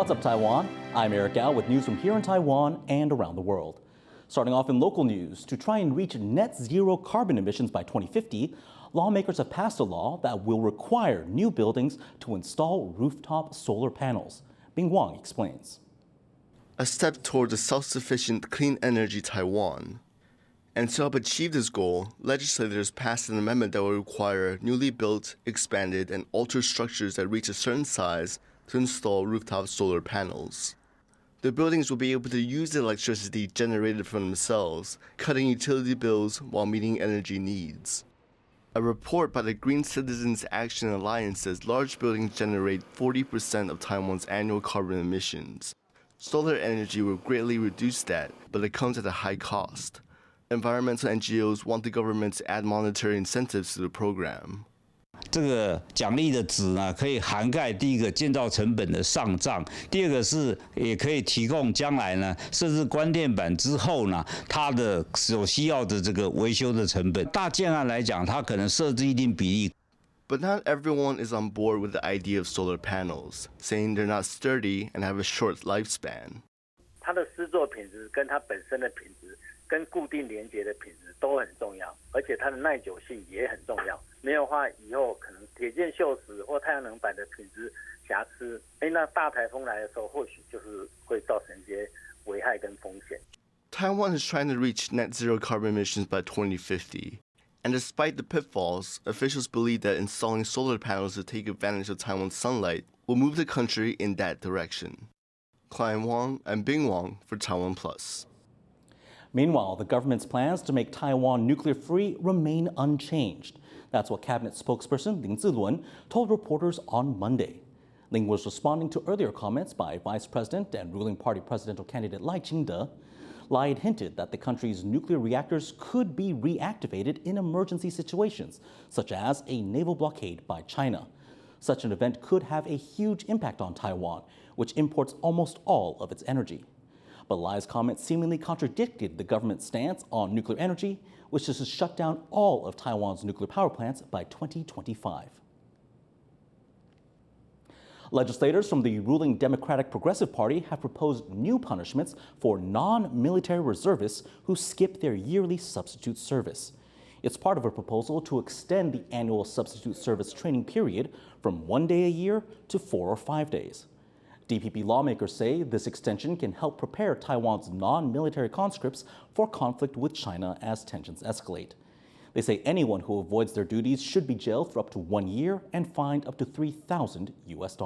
What's up, Taiwan? I'm Eric Gao with news from here in Taiwan and around the world. Starting off in local news, to try and reach net zero carbon emissions by 2050, lawmakers have passed a law that will require new buildings to install rooftop solar panels. Bing Wang explains. A step toward a self-sufficient clean energy Taiwan. And to help achieve this goal, legislators passed an amendment that will require newly built, expanded, and altered structures that reach a certain size to install rooftop solar panels. The buildings will be able to use the electricity generated from themselves, cutting utility bills while meeting energy needs. A report by the Green Citizens Action Alliance says large buildings generate 40% of Taiwan's annual carbon emissions. Solar energy will greatly reduce that, but it comes at a high cost. Environmental NGOs want the government to add monetary incentives to the program. 这个奖励的值呢，可以涵盖第一个建造成本的上涨，第二个是也可以提供将来呢，设置关电板之后呢，它的所需要的这个维修的成本。大建案来讲，它可能设置一定比例。But not everyone is on board with the idea of solar panels, saying they're not sturdy and have a short lifespan. 它的施作品质跟它本身的品质跟固定连接的品质都很重要，而且它的耐久性也很重要。没有的话，以后可能铁件锈蚀或太阳能板的品质瑕疵，那大台风来的时候，或许就是会造成一些危害跟风险。Taiwan is trying to reach net zero carbon emissions by 2050. And despite the pitfalls, officials believe that installing solar panels to take advantage of Taiwan's sunlight will move the country in that direction. Klein Wang and Bing Wang for TaiwanPlus. Meanwhile, the government's plans to make Taiwan nuclear-free remain unchanged. That's what Cabinet spokesperson Lin Zilun told reporters on Monday. Ling was responding to earlier comments by Vice President and ruling party presidential candidate Lai Ching-te. Lai had hinted that the country's nuclear reactors could be reactivated in emergency situations, such as a naval blockade by China. Such an event could have a huge impact on Taiwan, which imports almost all of its energy. But Lai's comments seemingly contradicted the government's stance on nuclear energy, which is to shut down all of Taiwan's nuclear power plants by 2025. Legislators from the ruling Democratic Progressive Party have proposed new punishments for non-military reservists who skip their yearly substitute service. It's part of a proposal to extend the annual substitute service training period from 1 day a year to 4 or 5 days. DPP lawmakers say this extension can help prepare Taiwan's non-military conscripts for conflict with China as tensions escalate. They say anyone who avoids their duties should be jailed for up to 1 year and fined up to $3,000 US.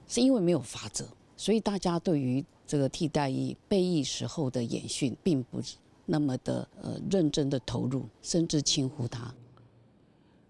是因为没有法则，所以大家对于这个替代役备役时候的演训，并不那么的认真的投入，甚至轻忽它。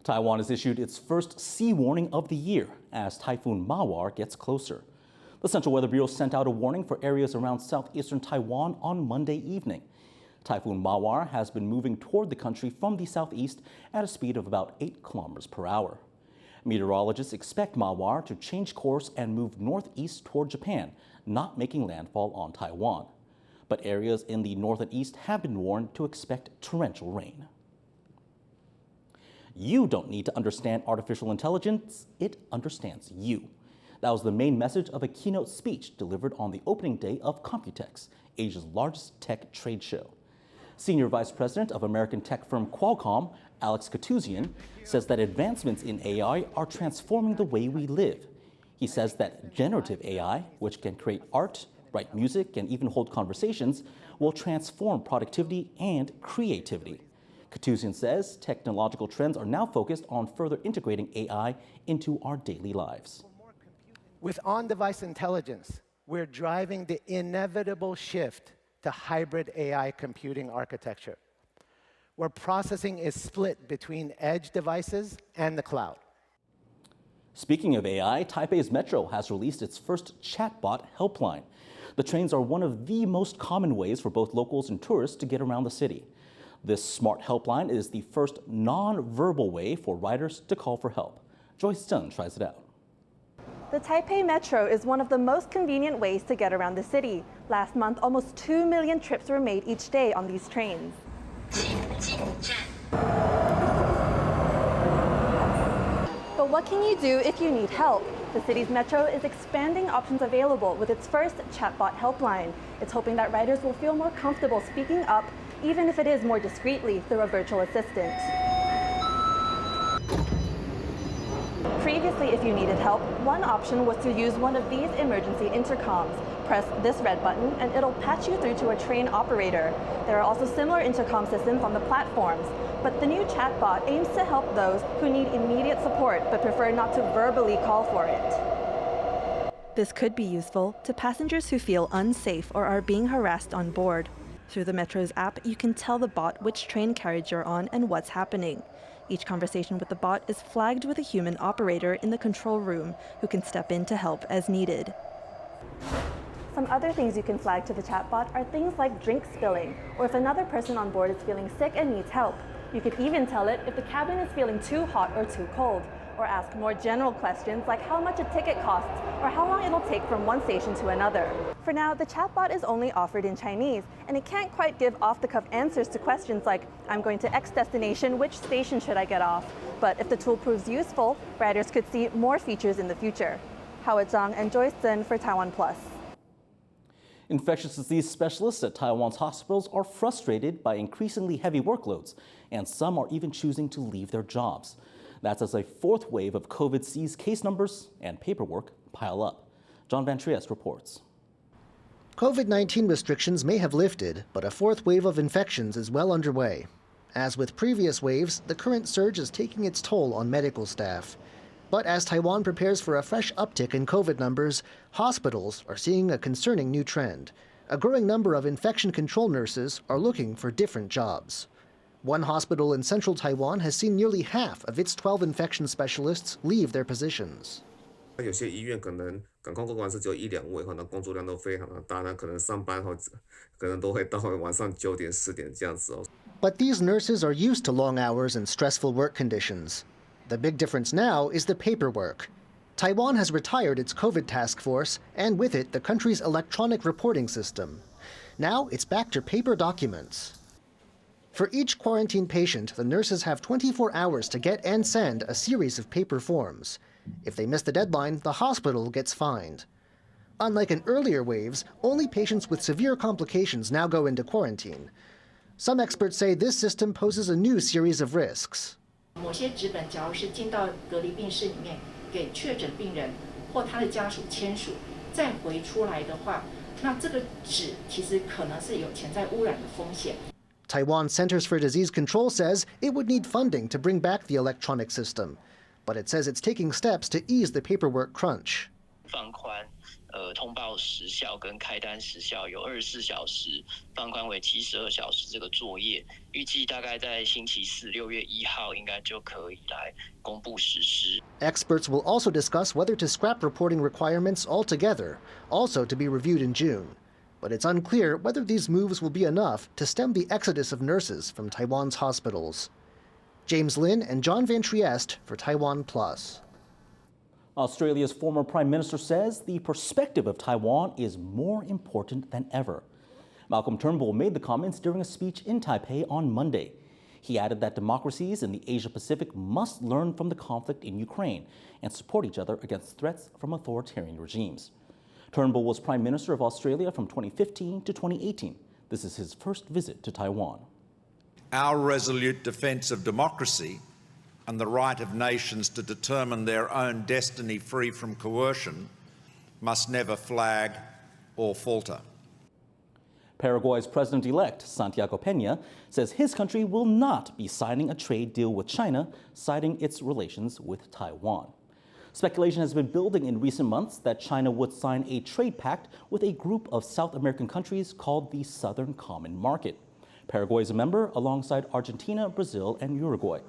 Taiwan has issued its first sea warning of the year as Typhoon Mawar gets closer. The Central Weather Bureau sent out a warning for areas around southeastern Taiwan on Monday evening. Typhoon Mawar has been moving toward the country from the southeast at a speed of about 8 kilometers per hour. Meteorologists expect Mawar to change course and move northeast toward Japan, not making landfall on Taiwan. But areas in the north and east have been warned to expect torrential rain. You don't need to understand artificial intelligence, it understands you. That was the main message of a keynote speech delivered on the opening day of Computex, Asia's largest tech trade show. Senior Vice President of American tech firm Qualcomm, Alex Katuzian, says that advancements in AI are transforming the way we live. He says that generative AI, which can create art, write music, and even hold conversations, will transform productivity and creativity. Katuzian says technological trends are now focused on further integrating AI into our daily lives. With on-device intelligence, we're driving the inevitable shift to hybrid AI computing architecture, where processing is split between edge devices and the cloud. Speaking of AI, Taipei's Metro has released its first chatbot helpline. The trains are one of the most common ways for both locals and tourists to get around the city. This smart helpline is the first non-verbal way for riders to call for help. Joyce Zheng tries it out. The Taipei Metro is one of the most convenient ways to get around the city. Last month, almost 2 million trips were made each day on these trains. But What can you do if you need help? The city's metro is expanding options available with its first chatbot helpline. It's hoping that riders will feel more comfortable speaking up, even if it is more discreetly through a virtual assistant. Previously, if you needed help, one option was to use one of these emergency intercoms. Press this red button and it'll patch you through to a train operator. There are also similar intercom systems on the platforms, but the new chatbot aims to help those who need immediate support but prefer not to verbally call for it. This could be useful to passengers who feel unsafe or are being harassed on board. Through the Metro's app, you can tell the bot which train carriage you're on and what's happening. Each conversation with the bot is flagged with a human operator in the control room who can step in to help as needed. Some other things you can flag to the chatbot are things like drink spilling, or if another person on board is feeling sick and needs help. You could even tell it if the cabin is feeling too hot or too cold, or ask more general questions like how much a ticket costs or how long it'll take from one station to another. For now, the chatbot is only offered in Chinese, and it can't quite give off-the-cuff answers to questions like, I'm going to X destination, which station should I get off? But if the tool proves useful, riders could see more features in the future. Howard Zhang and Joyce Zhen for TaiwanPlus. Infectious disease specialists at Taiwan's hospitals are frustrated by increasingly heavy workloads, and some are even choosing to leave their jobs. That's as a fourth wave of COVID sees case numbers and paperwork pile up. John Van Trieste reports. COVID-19 restrictions may have lifted, but a fourth wave of infections is well underway. As with previous waves, the current surge is taking its toll on medical staff. But as Taiwan prepares for a fresh uptick in COVID numbers, hospitals are seeing a concerning new trend. A growing number of infection control nurses are looking for different jobs. One hospital in central Taiwan has seen nearly half of its 12 infection specialists leave their positions. 有些医院可能感控工管师只有1、2位，那工作量都非常的大，那可能上班后可能都会到晚上9点、10点这样子哦。But these nurses are used to long hours and stressful work conditions. The big difference now is the paperwork. Taiwan has retired its COVID task force, and with it, the country's electronic reporting system. Now it's back to paper documents. For each quarantine patient, the nurses have 24 hours to get and send a series of paper forms. If they miss the deadline, the hospital gets fined. Unlike in earlier waves, only patients with severe complications now go into quarantine. Some experts say this system poses a new series of risks. 某些纸本，假如是进到隔离病室里面，给确诊病人或他的家属签署，再回出来的话，那这个纸其实可能是有潜在污染的风险。 Taiwan Centers for Disease Control says it would need funding to bring back the electronic system, but it says it's taking steps to ease the paperwork crunch. 放宽通报时效跟开单时效有24小时，放宽为72小时这个作业，预计大概在星期4、6月1号应该就可以来公布实施。 Experts will also discuss whether to scrap reporting requirements altogether, also to be reviewed in June. But it's unclear whether these moves will be enough to stem the exodus of nurses from Taiwan's hospitals. James Lin and John Van Trieste for TaiwanPlus. Australia's former Prime Minister says the perspective of Taiwan is more important than ever. Malcolm Turnbull made the comments during a speech in Taipei on Monday. He added that democracies in the Asia-Pacific must learn from the conflict in Ukraine and support each other against threats from authoritarian regimes. Turnbull was Prime Minister of Australia from 2015 to 2018. This is his first visit to Taiwan. Our resolute defence of democracy and the right of nations to determine their own destiny free from coercion must never flag or falter. Paraguay's president-elect, Santiago Peña, says his country will not be signing a trade deal with China, citing its relations with Taiwan. Speculation has been building in recent months that China would sign a trade pact with a group of South American countries called the Southern Common Market. Paraguay is a member alongside Argentina, Brazil, and Uruguay.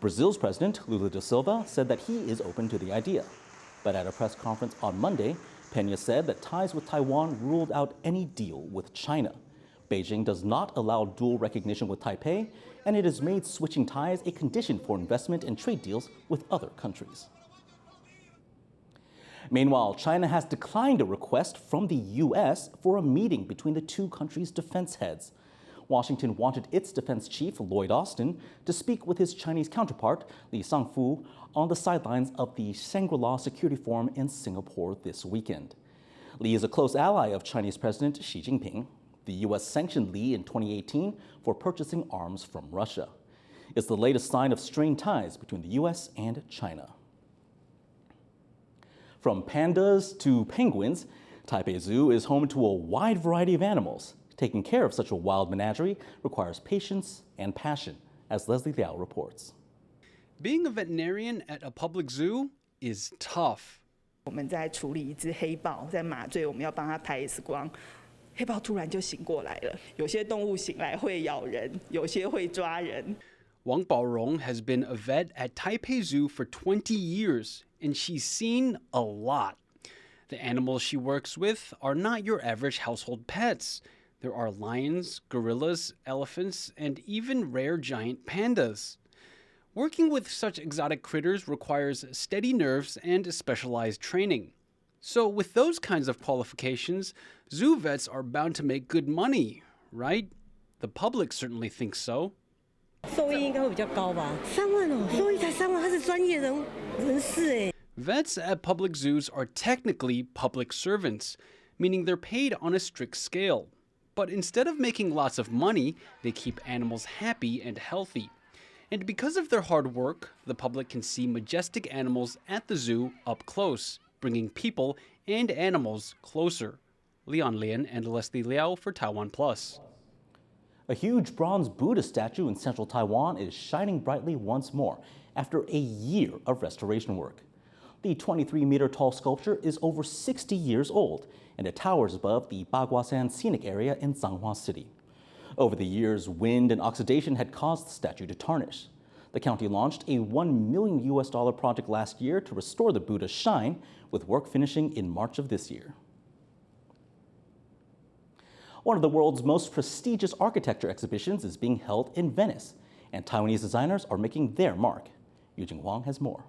Brazil's president, Lula da Silva, said that he is open to the idea. But at a press conference on Monday, Peña said that ties with Taiwan ruled out any deal with China. Beijing does not allow dual recognition with Taipei, and it has made switching ties a condition for investment and trade deals with other countries. Meanwhile, China has declined a request from the U.S. for a meeting between the two countries' defense heads. Washington wanted its defense chief, Lloyd Austin, to speak with his Chinese counterpart, Li Shangfu, on the sidelines of the Shangri-La Security Forum in Singapore this weekend. Li is a close ally of Chinese President Xi Jinping. The U.S. sanctioned Li in 2018 for purchasing arms from Russia. It's the latest sign of strained ties between the U.S. and China. From pandas to penguins, Taipei Zoo is home to a wide variety of animals. Taking care of such a wild menagerie requires patience and passion, as Leslie Liao reports. Being a veterinarian at a public zoo is tough. 我们在处理一只黑豹，在麻醉，我们要帮它拍 X 光，黑豹突然就醒过来了。有些动物醒来会咬人，有些会抓人。 Wang Baorong has been a vet at Taipei Zoo for 20 years, and she's seen a lot. The animals she works with are not your average household pets. There are lions, gorillas, elephants, and even rare giant pandas. Working with such exotic critters requires steady nerves and specialized training. So with those kinds of qualifications, zoo vets are bound to make good money, right? The public certainly thinks so. 收益应该会比较高吧？3万哦，收益才3万，他是专业人士哎。 Vets at public zoos are technically public servants, meaning they're paid on a strict scale. But instead of making lots of money, they keep animals happy and healthy. And because of their hard work, the public can see majestic animals at the zoo up close, bringing people and animals closer. Leon Lin and Leslie Liao for TaiwanPlus. A huge bronze Buddha statue in central Taiwan is shining brightly once more after a year of restoration work. The 23-meter-tall sculpture is over 60 years old, and it towers above the Baguashan scenic area in Zhanghua City. Over the years, wind and oxidation had caused the statue to tarnish. The county launched a $1 million project last year to restore the Buddha's shine, with work finishing in March of this year. One of the world's most prestigious architecture exhibitions is being held in Venice, and Taiwanese designers are making their mark. Yujing Huang has more.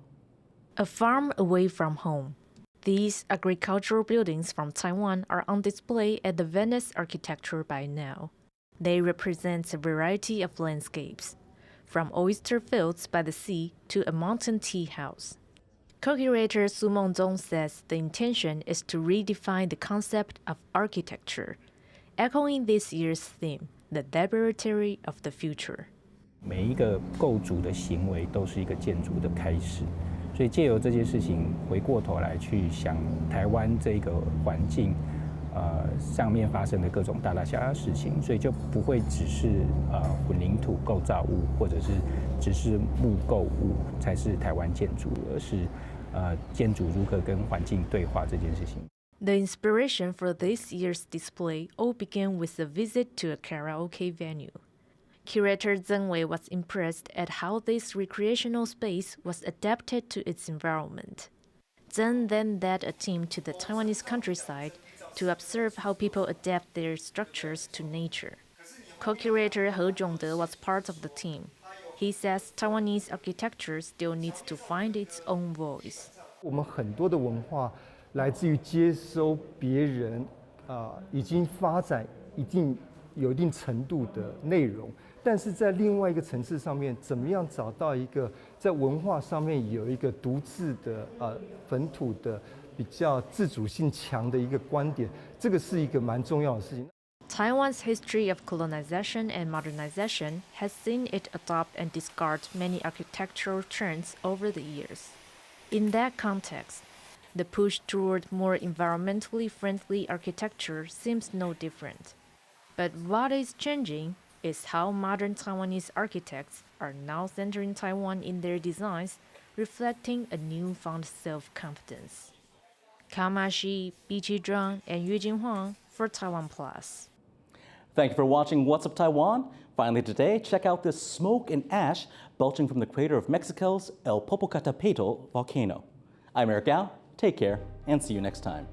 A farm away from home. These agricultural buildings from Taiwan are on display at the Venice Architecture Biennale. They represent a variety of landscapes, from oyster fields by the sea to a mountain tea house. Co-curator Su Mengzong says the intention is to redefine the concept of architecture, echoing this year's theme, the laboratory of the future. 每一个构筑的行为都是一个建筑的开始，所以借由这件事情回过头来去想台湾这个环境，上面发生的各种大大小小的事情，所以就不会只是混凝土构造物或者是只是木构物才是台湾建筑，而是建筑如何跟环境对话这件事情。 The inspiration for this year's display all began with a visit to a karaoke venue. Curator Zheng Wei was impressed at how this recreational space was adapted to its environment. Zheng then led a team to the Taiwanese countryside to observe how people adapt their structures to nature. Co-curator He Zhongde was part of the team. He says Taiwanese architecture still needs to find its own voice. 我们很多的文化来自于接收别人已经发展有一定程度的内容，但是在另外一个层次上面，怎么样找到一个在文化上面有一个独自的本土的比较自主性强的一个观点，这个是一个蛮重要的事情。 Taiwan's history of colonization and modernization has seen it adopt and discard many architectural trends over the years. In that context, the push toward more environmentally friendly architecture seems no different. But what is changing is how modern Taiwanese architects are now centering Taiwan in their designs, reflecting a newfound self-confidence. Kamashi, Biqi Zhang, and Yujing Huang for TaiwanPlus. Thank you for watching What's Up Taiwan. Finally today, check out this smoke and ash belching from the crater of Mexico's El Popocatépetl volcano. I'm Eric Gao. Take care and see you next time.